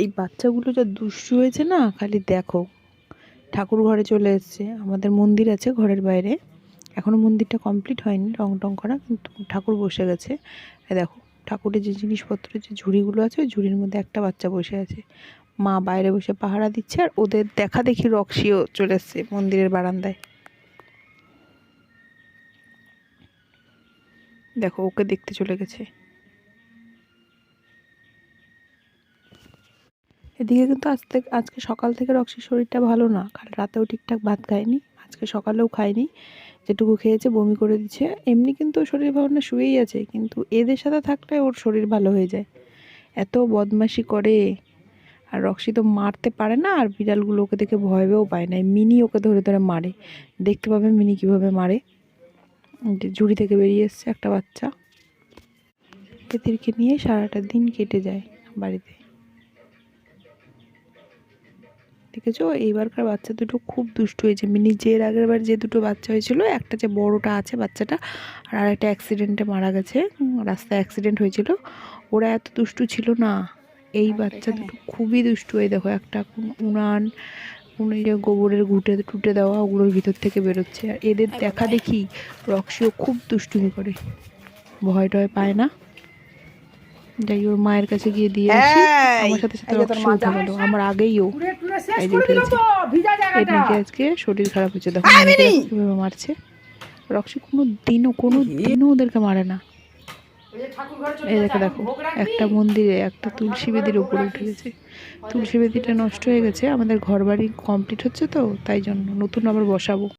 এই বাচ্চাগুলো যা দুষ্টু হয়েছে না, খালি দেখো। ঠাকুর ঘরে চলে এসছে। আমাদের মন্দির আছে ঘরের বাইরে, এখনও মন্দিরটা কমপ্লিট হয়নি রং টং করা, কিন্তু ঠাকুর বসে গেছে। দেখো ঠাকুরের যে জিনিসপত্র, যে ঝুড়িগুলো আছে, ওই ঝুড়ির মধ্যে একটা বাচ্চা বসে আছে। মা বাইরে বসে পাহারা দিচ্ছে, আর ওদের দেখা দেখি রক্সিও চলে এসছে মন্দিরের বারান্দায়। দেখো ওকে দেখতে চলে গেছে। এদিকে কিন্তু আজকে সকাল থেকে রক্সির শরীরটা ভালো না, কাল রাতেও ঠিকঠাক ভাত খায়নি, আজকে সকালেও খায়নি। যেটুকু খেয়েছে বমি করে দিচ্ছে। এমনি কিন্তু শরীর ভালো না, শুয়েই আছে, কিন্তু এদের সাথে থাকলে ওর শরীর ভালো হয়ে যায়। এত বদমাশি করে। আর রক্সি তো মারতে পারে না, আর বিড়ালগুলো ওকে দেখে ভয়ও পায় না। মিনি ওকে ধরে ধরে মারে। দেখতে পাবে মিনি কীভাবে মারে। ঝুড়ি থেকে বেরিয়ে এসছে একটা বাচ্চা। এদেরকে নিয়ে সারাটা দিন কেটে যায় বাড়িতে। দেখেছো, এইবারকার বাচ্চা দুটো খুব দুষ্টু হয়েছে। মিনি যে এর আগের বার যে দুটো বাচ্চা হয়েছিল, একটা যে বড়টা আছে বাচ্চাটা, আর একটা অ্যাক্সিডেন্টে মারা গেছে, রাস্তায় অ্যাক্সিডেন্ট হয়েছিল, ওরা এত দুষ্টু ছিল না। এই বাচ্চা দুটো খুবই দুষ্টু। হয়ে দেখো, একটা উনি যে গোবরের ঘুঁটে টুটে দেওয়া, ওগুলোর ভিতর থেকে বেরোচ্ছে। আর এদের দেখা দেখি রক্সিও খুব দুষ্টুমি করে, ভয় টয় পায় না। যাই ওর মায়ের কাছে গিয়ে দিয়ে আসি। আমার সাথে সাথে রক্সিও উঠে গেল, আমার আগেইও এই যে উঠে গেছে। এর নাকি আজকে শরীর খারাপ হয়েছে, দেখো কিভাবে মারছে। রক্সি কোনো দিনও ওদেরকে মারে না। এই দেখো দেখো, একটা মন্দিরে একটা তুলসী বেদির উপরে উঠে গেছে। তুলসী বেদিটা নষ্ট হয়ে গেছে, আমাদের ঘর বাড়ি কমপ্লিট হচ্ছে তো, তাই জন্য নতুন আবার বসাবো।